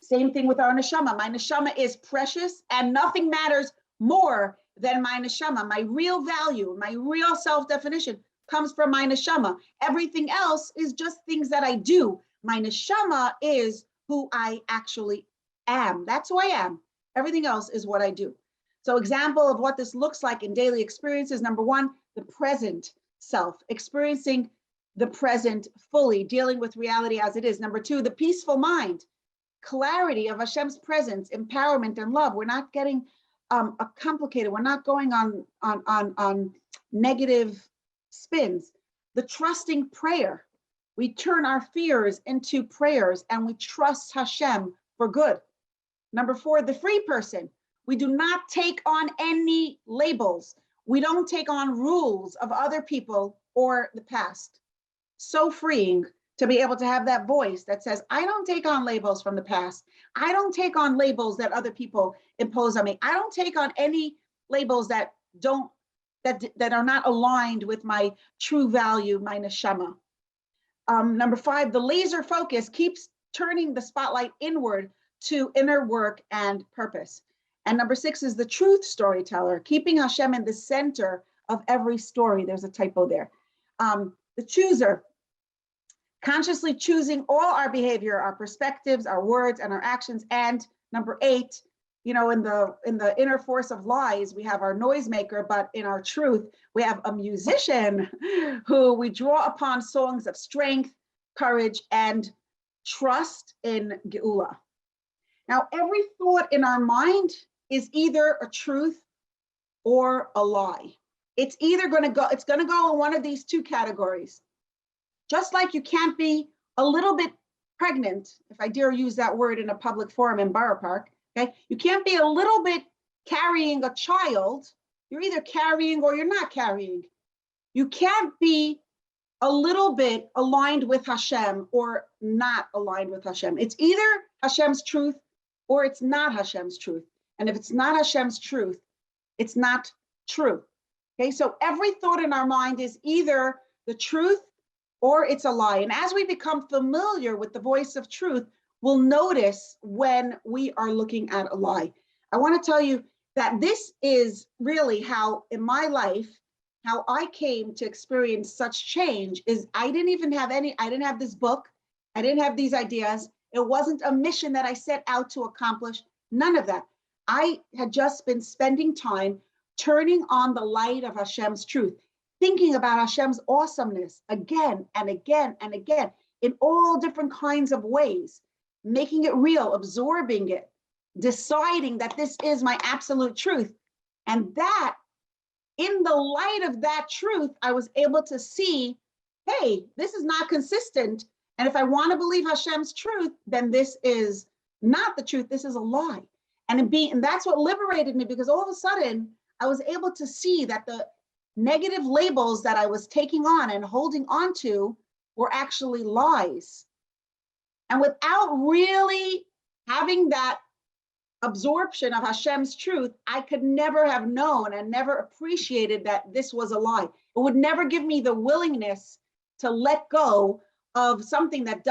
Same thing with our neshama. My neshama is precious and nothing matters more than my neshama. My real value, my real self-definition comes from my neshama. Everything else is just things that I do. My neshama is who I actually am. That's who I am. Everything else is what I do. So example of what this looks like in daily experiences. Number one, the present self, experiencing the present fully, dealing with reality as it is. Number two, the peaceful mind, clarity of Hashem's presence, empowerment and love. We're not getting complicated. We're not going on negative spins. The trusting prayer. We turn our fears into prayers and we trust Hashem for good. Number four, the free person. We do not take on any labels. We don't take on rules of other people or the past. So freeing to be able to have that voice that says, I don't take on labels from the past. I don't take on labels that other people impose on me. I don't take on any labels that are not aligned with my true value, my neshama. Number five, the laser focus keeps turning the spotlight inward to inner work and purpose. And number six is the truth storyteller, keeping Hashem in the center of every story. There's a typo there. The chooser, consciously choosing all our behavior, our perspectives, our words, and our actions. And number eight, in the inner force of lies, we have our noisemaker, but in our truth, we have a musician who we draw upon songs of strength, courage, and trust in geula. Now, every thought in our mind is either a truth or a lie. It's either going to go in one of these two categories. Just like you can't be a little bit pregnant, if I dare use that word in a public forum in Borough Park, okay? You can't be a little bit carrying a child. You're either carrying or you're not carrying. You can't be a little bit aligned with Hashem or not aligned with Hashem. It's either Hashem's truth or it's not Hashem's truth. And if it's not Hashem's truth, it's not true. Okay, so every thought in our mind is either the truth or it's a lie. And as we become familiar with the voice of truth, we'll notice when we are looking at a lie. I want to tell you that this is really how, in my life, how I came to experience such change is I didn't have this book. I didn't have these ideas. It wasn't a mission that I set out to accomplish. None of that. I had just been spending time turning on the light of Hashem's truth, thinking about Hashem's awesomeness again and again and again in all different kinds of ways, making it real, absorbing it, deciding that this is my absolute truth. And that, in the light of that truth, I was able to see, hey, this is not consistent. And if I want to believe Hashem's truth, then this is not the truth. This is a lie. And that's what liberated me, because all of a sudden I was able to see that the negative labels that I was taking on and holding on to were actually lies. And without really having that absorption of Hashem's truth, I could never have known and never appreciated that this was a lie. It would never give me the willingness to let go of something that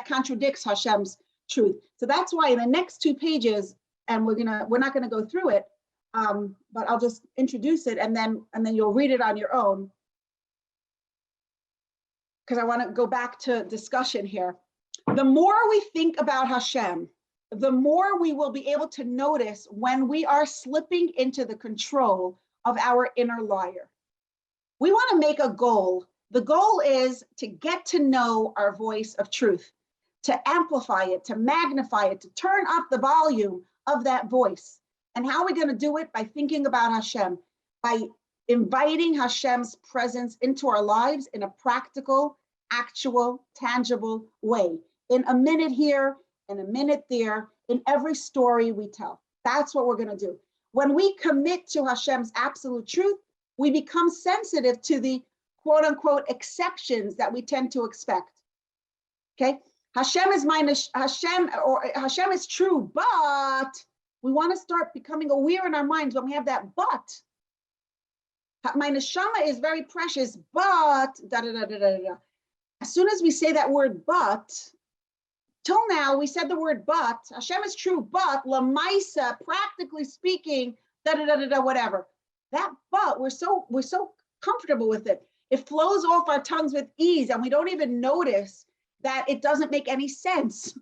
contradicts Hashem's truth. So that's why in the next 2 pages, and we're not gonna go through it, but I'll just introduce it and then you'll read it on your own, because I want to go back to discussion here. The more we think about Hashem, the more we will be able to notice when we are slipping into the control of our inner liar. We want to make a goal. The goal is to get to know our voice of truth, to amplify it, to magnify it, to turn up the volume of that voice. And how are we going to do it? By thinking about Hashem, by inviting Hashem's presence into our lives in a practical, actual, tangible way. In a minute here, in a minute there, in every story we tell. That's what we're going to do. When we commit to Hashem's absolute truth, we become sensitive to the quote unquote exceptions that we tend to expect. Okay, Hashem is true, but we want to start becoming aware in our minds when we have that but. My neshama is very precious, but da da da da da da. As soon as we say that word but, till now we said the word but, Hashem is true, but lamaisa, practically speaking, da da da da da, whatever. That but, we're so comfortable with it. It flows off our tongues with ease, and we don't even notice that it doesn't make any sense.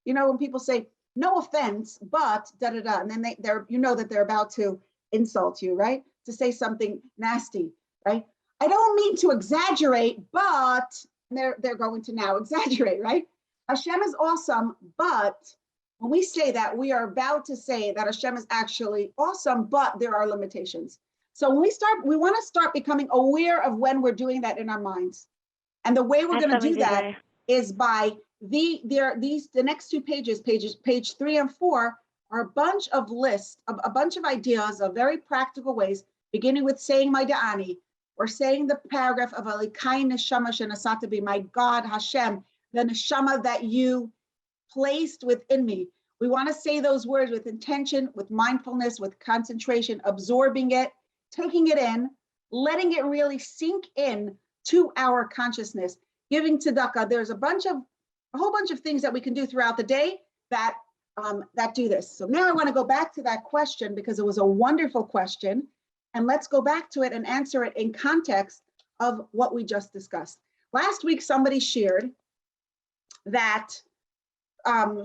You know, when people say, no offense, but da da da, and then they're you know that they're about to insult you, right? To say something nasty, right? I don't mean to exaggerate, but they're going to now exaggerate, right? Hashem is awesome, but when we say that, we are about to say that Hashem is actually awesome, but there are limitations. So when we want to start becoming aware of when we're doing that in our minds. And the way we're going to do that is by the next two pages, page 3 and 4, are a bunch of lists, a bunch of ideas of very practical ways, beginning with saying my da'ani, or saying the paragraph of Alikai neshama shenasata bi, my God, Hashem, the neshama that you placed within me. We want to say those words with intention, with mindfulness, with concentration, absorbing it, taking it in, letting it really sink in to our consciousness, giving tzedakah. There's a whole bunch of things that we can do throughout the day that do this. So now I want to go back to that question because it was a wonderful question. And let's go back to it and answer it in context of what we just discussed. Last week, somebody shared that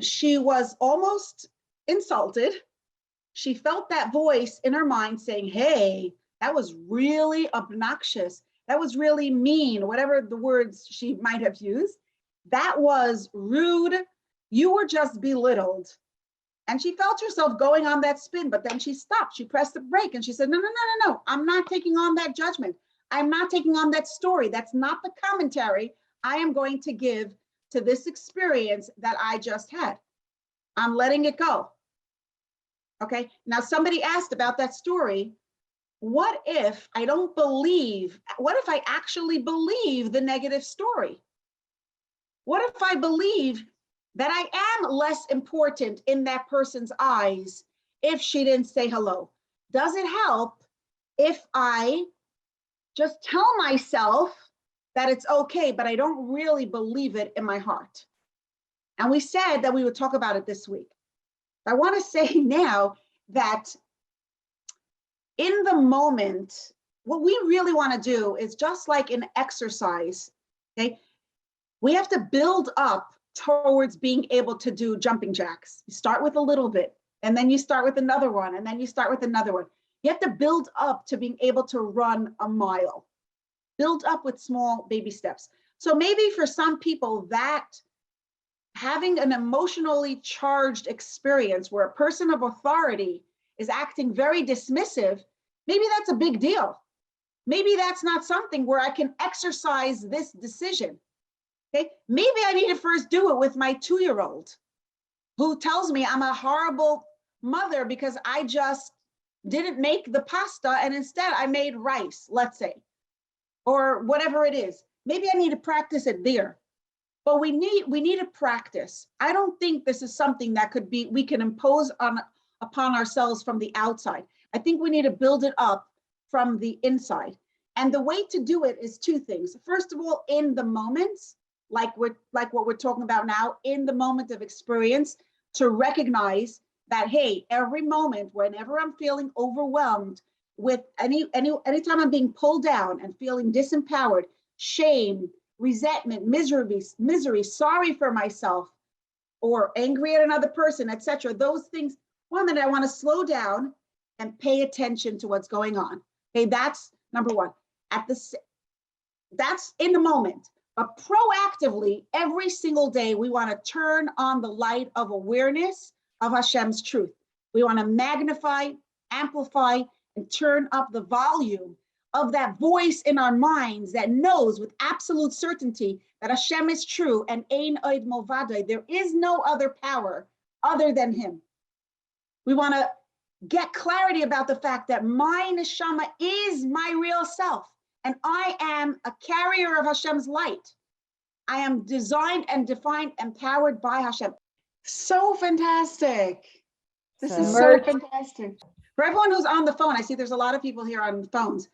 she was almost insulted. She felt that voice in her mind saying, hey, that was really obnoxious. That was really mean, whatever the words she might have used. That was rude. You were just belittled. And she felt herself going on that spin, but then she stopped. She pressed the brake and she said, no. I'm not taking on that judgment. I'm not taking on that story. That's not the commentary I am going to give to this experience that I just had. I'm letting it go. Okay. Now somebody asked about that story. What if I don't believe, what if I actually believe the negative story? What if I believe that I am less important in that person's eyes if she didn't say hello? Does it help if I just tell myself that it's okay, but I don't really believe it in my heart? And we said that we would talk about it this week. I want to say now that in the moment, what we really want to do is just like in exercise, okay? We have to build up towards being able to do jumping jacks. You start with a little bit, and then you start with another one, and then you start with another one. You have to build up to being able to run a mile. Build up with small baby steps. So maybe for some people that having an emotionally charged experience where a person of authority is acting very dismissive, maybe that's a big deal. Maybe that's not something where I can exercise this decision. Okay, maybe I need to first do it with my 2-year-old who tells me I'm a horrible mother because I just didn't make the pasta and instead I made rice, let's say, or whatever it is. Maybe I need to practice it there. But we need to practice. I don't think this is something that we can impose upon ourselves from the outside. I think we need to build it up from the inside. And the way to do it is 2 things. First of all, in the moments, like what we're talking about now, in the moment of experience, to recognize that, hey, every moment, whenever I'm feeling overwhelmed with anytime I'm being pulled down and feeling disempowered, shame, resentment, misery, sorry for myself, or angry at another person, etc. Those things, one minute I want to slow down and pay attention to what's going on. Okay, that's number one. That's in the moment. But proactively, every single day, we want to turn on the light of awareness of Hashem's truth. We want to magnify, amplify, and turn up the volume of that voice in our minds that knows with absolute certainty that Hashem is true and Ein Od Milvado. There is no other power other than Him. We want to get clarity about the fact that my neshama is my real self, and I am a carrier of Hashem's light. I am designed and defined and powered by Hashem. So fantastic. This is so fantastic. For everyone who's on the phone, I see there's a lot of people here on phones.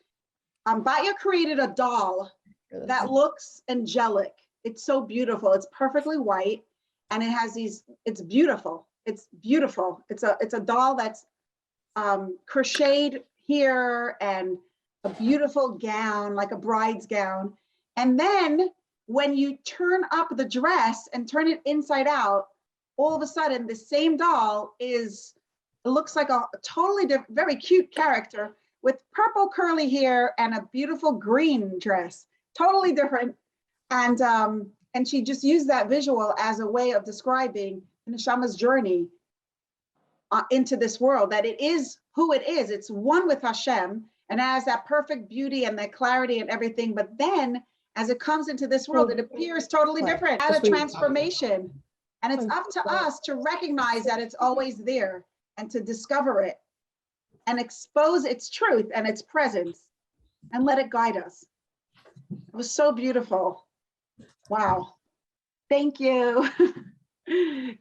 Batya created a doll that looks angelic. It's so beautiful. It's perfectly white, and it has these, it's beautiful. It's beautiful. It's a doll that's crocheted here, and a beautiful gown, like a bride's gown. And then when you turn up the dress and turn it inside out, all of a sudden the same doll it looks like a totally different, very cute character with purple curly hair and a beautiful green dress, totally different. And she just used that visual as a way of describing the neshama's journey into this world, that it is who it is. It's one with Hashem, and has that perfect beauty and that clarity and everything. But then as it comes into this world, it appears totally different. It has a transformation. And it's up to us to recognize that it's always there, and to discover it and expose its truth and its presence and let it guide us. It was so beautiful. Wow. Thank you.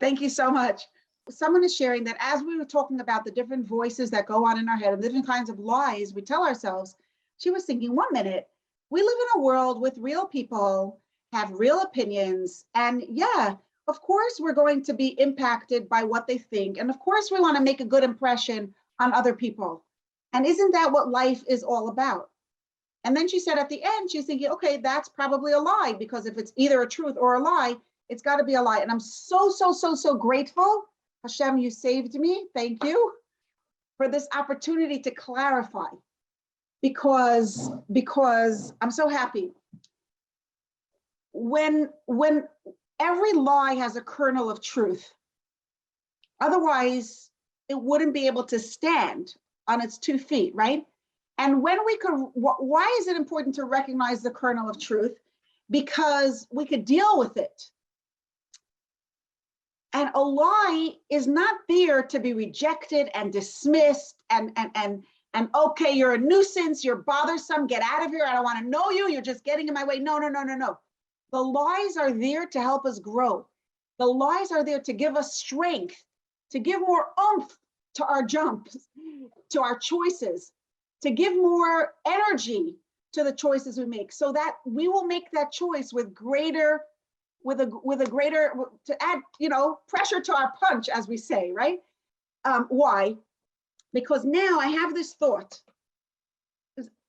Thank you so much. Someone is sharing that as we were talking about the different voices that go on in our head and different kinds of lies we tell ourselves, she was thinking, 1 minute, we live in a world with real people, have real opinions, and yeah, of course we're going to be impacted by what they think. And of course we want to make a good impression on other people. And isn't that what life is all about? And then she said at the end, she's thinking, okay, that's probably a lie, because if it's either a truth or a lie, it's got to be a lie. And I'm so grateful. Hashem, you saved me. Thank you for this opportunity to clarify, because I'm so happy. When every lie has a kernel of truth, otherwise it wouldn't be able to stand on its 2 feet, right? And when we could, why is it important to recognize the kernel of truth? Because we could deal with it. And a lie is not there to be rejected and dismissed and okay, you're a nuisance, you're bothersome, get out of here, I don't want to know you, you're just getting in my way. No. The lies are there to help us grow. The lies are there to give us strength, to give more oomph to our jumps, to our choices, to give more energy to the choices we make, so that we will make that choice with greater, to add, pressure to our punch, as we say, right? Why? Because now I have this thought.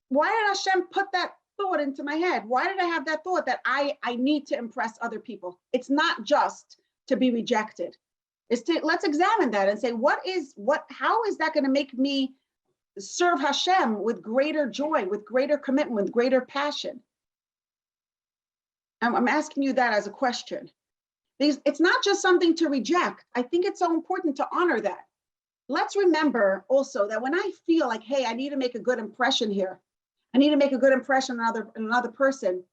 Why did Hashem put that thought into my head? Why did I have that thought that I need to impress other people? It's not just to be rejected. Let's examine that and say, how is that going to make me serve Hashem with greater joy, with greater commitment, with greater passion? I'm asking you that as a question. It's not just something to reject. I think it's so important to honor that. Let's remember also that when I feel like, hey, I need to make a good impression here, I need to make a good impression on another person,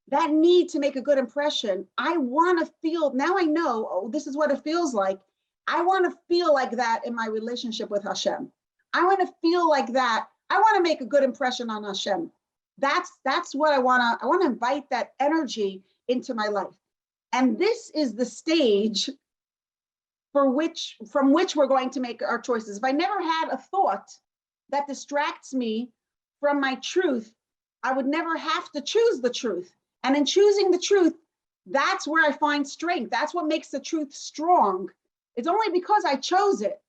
that need to make a good impression, I want to feel, now I know, oh, this is what it feels like. I want to feel like that in my relationship with Hashem. I want to feel like that. I want to make a good impression on Hashem. That's what I want to invite that energy into my life. And this is the stage from which we're going to make our choices. If I never had a thought that distracts me from my truth, I would never have to choose the truth. And in choosing the truth, that's where I find strength. That's what makes the truth strong. It's only because I chose it.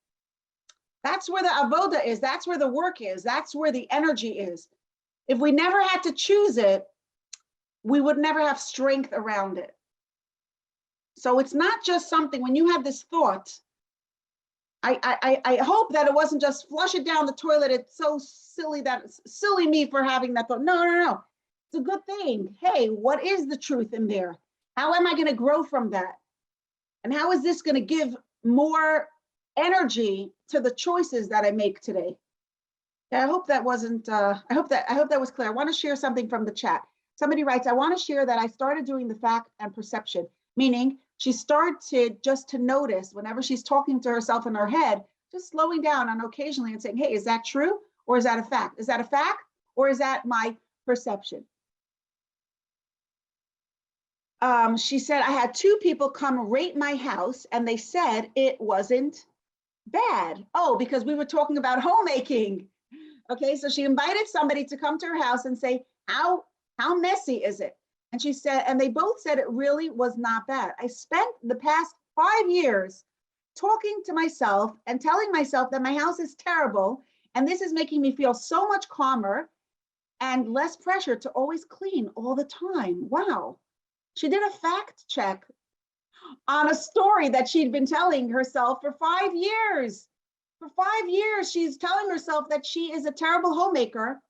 That's where the avoda is. That's where the work is. That's where the energy is. If we never had to choose it, we would never have strength around it. So it's not just something, when you have this thought, I hope that it wasn't just flush it down the toilet. It's so silly it's silly me for having that thought. No. It's a good thing. Hey, what is the truth in there? How am I going to grow from that? And how is this going to give more energy to the choices that I make today? Yeah, I hope that wasn't, I hope that was clear. I want to share something from the chat. Somebody writes, I want to share that I started doing the fact and perception, meaning she started just to notice whenever she's talking to herself in her head, just slowing down and occasionally and saying, hey, is that true? Or is that a fact? Is that a fact? Or is that my perception? She said, I had 2 people come rate my house and they said it wasn't bad. Oh, because we were talking about homemaking. Okay, so she invited somebody to come to her house and say, how messy is it? And she said, and they both said it really was not bad. I spent the past 5 years talking to myself and telling myself that my house is terrible. And this is making me feel so much calmer and less pressure to always clean all the time. Wow. She did a fact check on a story that she'd been telling herself for 5 years. For 5 years, she's telling herself that she is a terrible homemaker.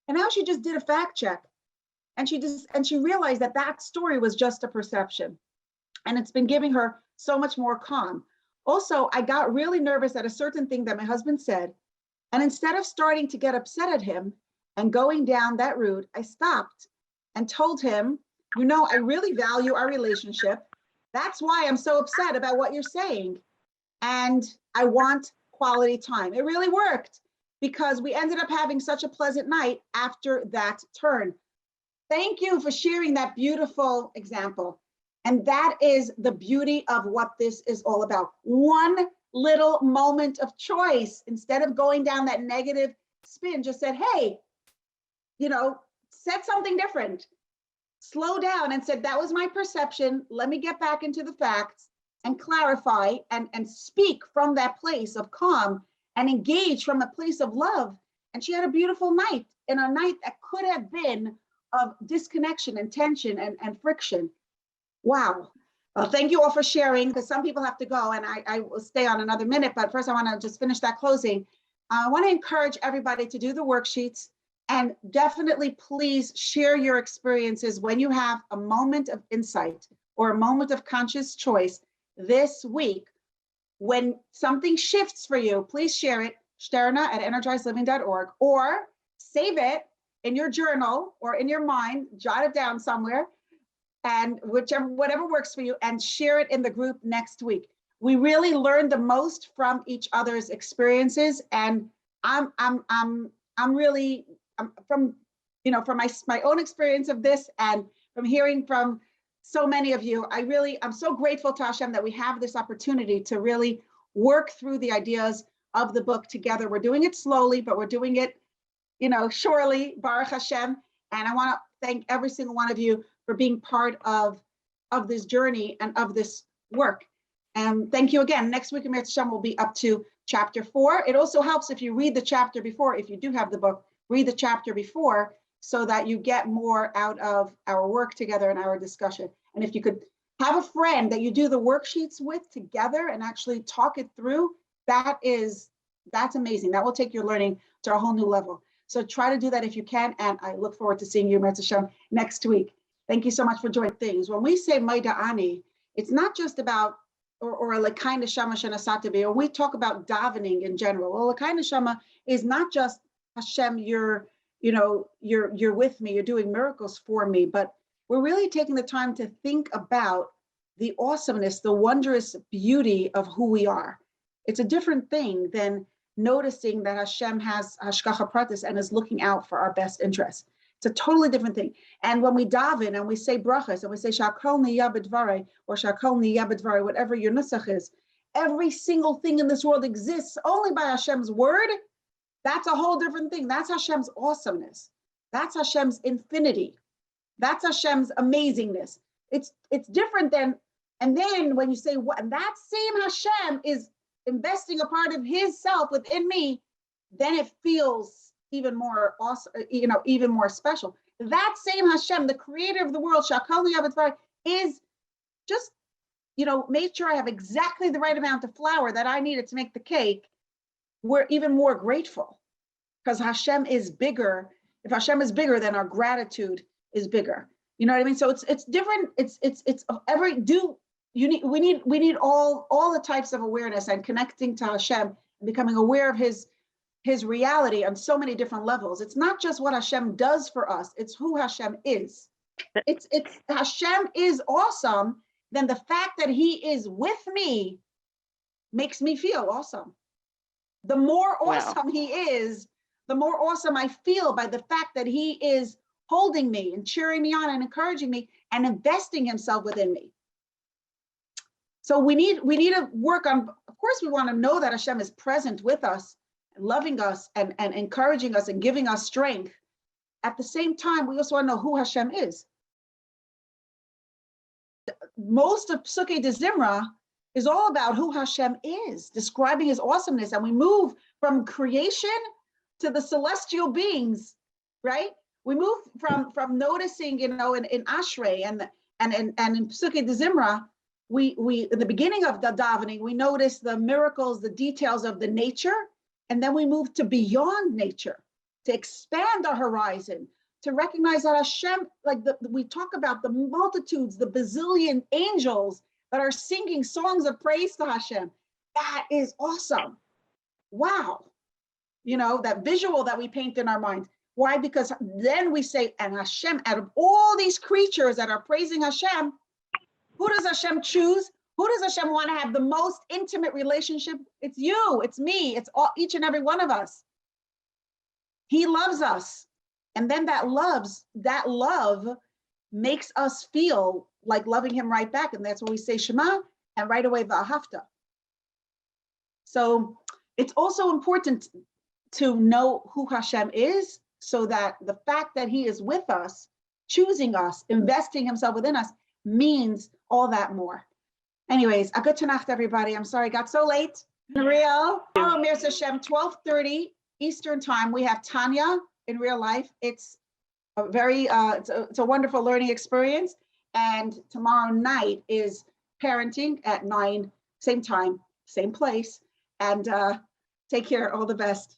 And now she just did a fact check. And she realized that that story was just a perception. And it's been giving her so much more calm. Also, I got really nervous at a certain thing that my husband said. And instead of starting to get upset at him and going down that route, I stopped and told him, you know, I really value our relationship. That's why I'm so upset about what you're saying. And I want quality time. It really worked because we ended up having such a pleasant night after that turn. Thank you for sharing that beautiful example. And that is the beauty of what this is all about. One little moment of choice, instead of going down that negative spin, just said, hey, you know, said something different. Slow down and said, that was my perception. Let me get back into the facts and clarify and speak from that place of calm and engage from a place of love. And she had a beautiful night, in a night that could have been of disconnection and tension and friction. Wow. Well, thank you all for sharing, because some people have to go and I will stay on another minute, but first I want to just finish that closing. I want to encourage everybody to do the worksheets. And definitely, please share your experiences when you have a moment of insight or a moment of conscious choice this week. When something shifts for you, please share it, Shterna@energizedliving.org, or save it in your journal or in your mind, jot it down somewhere, and whatever works for you, and share it in the group next week. We really learn the most from each other's experiences, and I'm really from my own experience of this and from hearing from so many of you, I'm so grateful to Hashem that we have this opportunity to really work through the ideas of the book together. We're doing it slowly, but we're doing it, surely, Baruch Hashem. And I want to thank every single one of you for being part of this journey and of this work. And thank you again. Next week, Emir Hashem will be up to chapter 4. It also helps if you read the chapter before, if you do have the book, read the chapter before so that you get more out of our work together and our discussion. And if you could have a friend that you do the worksheets with together and actually talk it through, that's amazing. That will take your learning to a whole new level. So try to do that if you can. And I look forward to seeing you, Mirza Shem, next week. Thank you so much for joining things. When we say Maida Ani, it's not just about or like kind of Shama Shana Satabi, or we talk about davening in general. Well, the kind of Shama is not just Hashem, you're with me, you're doing miracles for me, but we're really taking the time to think about the awesomeness, the wondrous beauty of who we are. It's a different thing than noticing that Hashem has hashgacha pratis and is looking out for our best interests. It's a totally different thing. And when we daven and we say brachas and we say shakol niyah b'dvarei or shakol niyah b'dvarei, whatever your nusach is, every single thing in this world exists only by Hashem's word. That's a whole different thing. That's Hashem's awesomeness. That's Hashem's infinity. That's Hashem's amazingness. It's different than, and then when you say what, and that same Hashem is investing a part of his self within me, then it feels even more awesome, even more special. That same Hashem, the creator of the world, Shakal Yavatvar, is just, made sure I have exactly the right amount of flour that I needed to make the cake. We're even more grateful because Hashem is bigger. If Hashem is bigger, then our gratitude is bigger. You know what I mean? So it's different. We need all the types of awareness and connecting to Hashem and becoming aware of his reality on so many different levels. It's not just what Hashem does for us, it's who Hashem is. It's Hashem is awesome, then the fact that he is with me makes me feel awesome. The more Wow. awesome he is, the more awesome I feel by the fact that he is holding me and cheering me on and encouraging me and investing himself within me. So we need to work on, of course, we want to know that Hashem is present with us, loving us and encouraging us and giving us strength. At the same time, we also want to know who Hashem is. Most of Psukkei de Zimra is all about who Hashem is, describing his awesomeness. And we move from creation to the celestial beings, right? We move from noticing, in Ashrei and in Psukkei de Zimra, we at the beginning of the davening, we notice the miracles, the details of the nature, and then we move to beyond nature, to expand our horizon, to recognize that Hashem, we talk about the multitudes, the bazillion angels that are singing songs of praise to Hashem. That is awesome. Wow. That visual that we paint in our minds. Why? Because then we say, and Hashem, out of all these creatures that are praising Hashem, who does Hashem choose? Who does Hashem want to have the most intimate relationship? It's you, it's me, it's each and every one of us. He loves us. And then that love makes us feel like loving him right back. And that's when we say Shema, and right away V'ahavta. So it's also important to know who Hashem is, so that the fact that he is with us, choosing us, investing himself within us, means all that more. Anyways, a good Nacht, everybody. I'm sorry it got so late. In real, tomorrow, Mir Hashem, 12:30 Eastern time, we have Tanya in real life. It's a very, it's a wonderful learning experience. And tomorrow night is parenting at 9, same time, same place. And take care, all the best.